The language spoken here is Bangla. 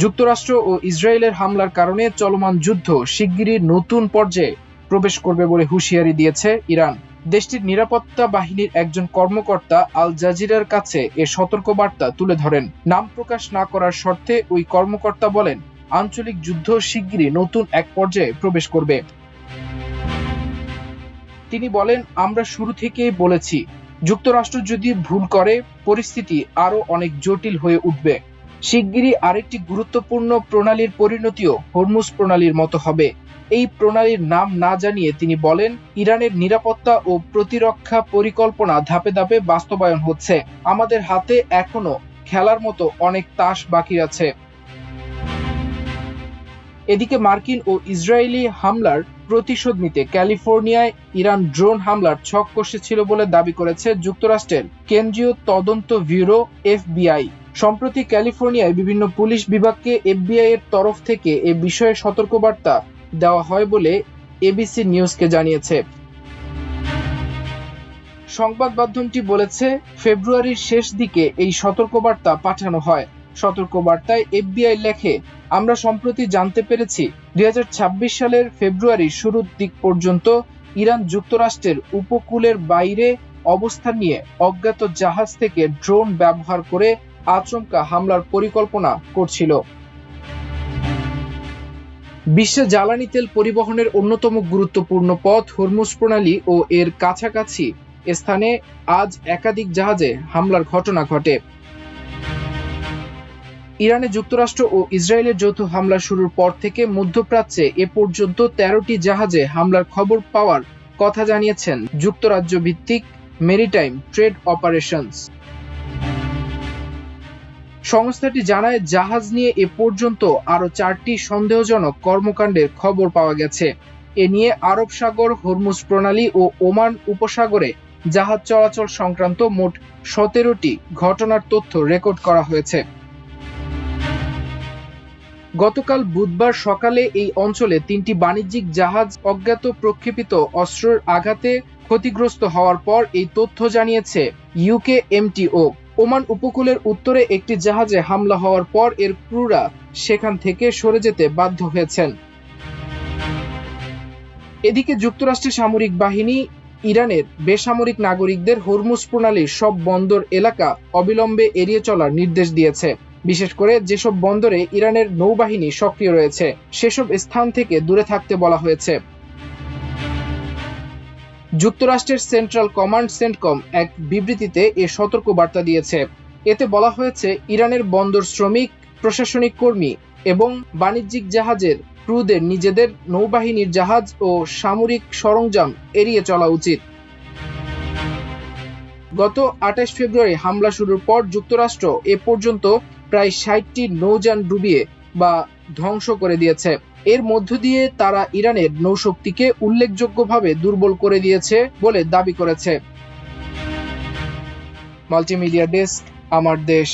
যুক্তরাষ্ট্র ও ইসরায়েলের হামলার কারণে চলমান যুদ্ধ শিগগিরই নতুন পর্যায়ে প্রবেশ করবে বলে হুঁশিয়ারি দিয়েছে ইরান। দেশটির নিরাপত্তা বাহিনীর একজন কর্মকর্তা আল জাজিরার কাছে এ সতর্কবার্তা তুলে ধরেন। নাম প্রকাশ না করার শর্তে ওই কর্মকর্তা বলেন, আঞ্চলিক যুদ্ধ শিগগিরই নতুন এক পর্যায়ে প্রবেশ করবে। তিনি বলেন, আমরা শুরু থেকেই বলেছি, যুক্তরাষ্ট্র যদি ভুল করে পরিস্থিতি আরও অনেক জটিল হয়ে উঠবে। শিগগিরই আরেকটি গুরুত্বপূর্ণ প্রণালীর পরিণতিও হরমুজ প্রণালীর মতো হবে। এই প্রণালীর নাম না জানিয়ে তিনি বলেন, ইরানের নিরাপত্তা ও প্রতিরক্ষা পরিকল্পনা ধাপে ধাপে বাস্তবায়ন হচ্ছে। আমাদের হাতে এখনো খেলার মতো অনেক তাস বাকি আছে। এদিকে মার্কিন ও ইসরায়েলি হামলার প্রতিশোধ নিতে ক্যালিফোর্নিয়ায় ইরান ড্রোন হামলার ছক কষেছিল বলে দাবি করেছে যুক্তরাষ্ট্রের কেন্দ্রীয় তদন্ত ব্যুরো এফবিআই। সম্প্রতি ক্যালিফোর্নিয়ায় বিভিন্ন পুলিশ বিভাগকে এফবিআই এর তরফ থেকে এ বিষয়ে সতর্কবার্তা দেওয়া হয় বলে এবিসি নিউজকে জানিয়েছে। সংবাদ মাধ্যমটি বলেছে, ফেব্রুয়ারির শেষ দিকে এই সতর্কবার্তা পাঠানো হয়। সতর্কবার্তায় এফবিআই লেখে, আমরা সম্প্রতি জানতে পেরেছি 2026 সালের ফেব্রুয়ারির শুরুর দিক পর্যন্ত ইরান যুক্তরাষ্ট্রের উপকূলের বাইরে অবস্থান নিয়ে অজ্ঞাত জাহাজ থেকে ড্রোন ব্যবহার করে আচমকা হামলার পরিকল্পনা করছিল। বিশ্বে জ্বালানি তেল পরিবহনের অন্যতম গুরুত্বপূর্ণ পথ হরমুজ প্রণালী ও এর কাছাকাছি স্থানে আজ একাধিক জাহাজে হামলার ঘটনা ঘটে। ইরানে যুক্তরাষ্ট্র ও ইসরায়েলের যৌথ হামলা শুরুর পর থেকে মধ্যপ্রাচ্যে এ পর্যন্ত 13টি জাহাজে হামলার খবর পাওয়ার কথা জানিয়েছেন যুক্তরাজ্য ভিত্তিক মেরিটাইম ট্রেড অপারেশনস সংস্থাটি জানায়, জাহাজ নিয়ে এ পর্যন্ত আরও 4টি সন্দেহজনক কর্মকাণ্ডের খবর পাওয়া গেছে। এ নিয়ে আরব সাগর, হরমুজ প্রণালী ও ওমান উপসাগরে জাহাজ চলাচল সংক্রান্ত মোট 17টি ঘটনার তথ্য রেকর্ড করা হয়েছে। গতকাল বুধবার সকালে এই অঞ্চলে 3টি বাণিজ্যিক জাহাজ অজ্ঞাত প্রক্ষেপিত অস্ত্রের আঘাতে ক্ষতিগ্রস্ত হওয়ার পর এই তথ্য জানিয়েছে ইউকেএমটিও। ওমান উপকূলের উত্তরে একটি জাহাজে হামলা হওয়ার পর এর ক্রুরা সেখান থেকে সরে যেতে বাধ্য হয়েছেন। এদিকে যুক্তরাষ্ট্রের সামরিক বাহিনী ইরানের বেসামরিক নাগরিকদের হরমুজ প্রণালীর সব বন্দর এলাকা অবিলম্বে এড়িয়ে চলার নির্দেশ দিয়েছে। বিশেষ করে যেসব বন্দরে ইরানের নৌবাহিনী সক্রিয় রয়েছে সেসব স্থান থেকে দূরে থাকতে বলা হয়েছে। যুক্তরাষ্ট্রের সেন্ট্রাল কমান্ড সেন্টকম এক বিবৃতিতে এ সতর্কবার্তা দিয়েছে। এতে বলা হয়েছে, ইরানের বন্দর শ্রমিক, প্রশাসনিক কর্মী এবং বাণিজ্যিক জাহাজের ক্রুদের নিজেদের নৌবাহিনীর জাহাজ ও সামরিক সরঞ্জাম এড়িয়ে চলা উচিত। গত 28 ফেব্রুয়ারি হামলা শুরুর পর যুক্তরাষ্ট্র এ পর্যন্ত প্রায় 60টি নৌযান ডুবিয়ে বা ধ্বংস করে দিয়েছে। এর মধ্য দিয়ে তারা ইরানের নৌশক্তিকে উল্লেখযোগ্যভাবে দুর্বল করে দিয়েছে বলে দাবি করেছে। মাল্টিমিডিয়া ডেস্ক, আমার দেশ।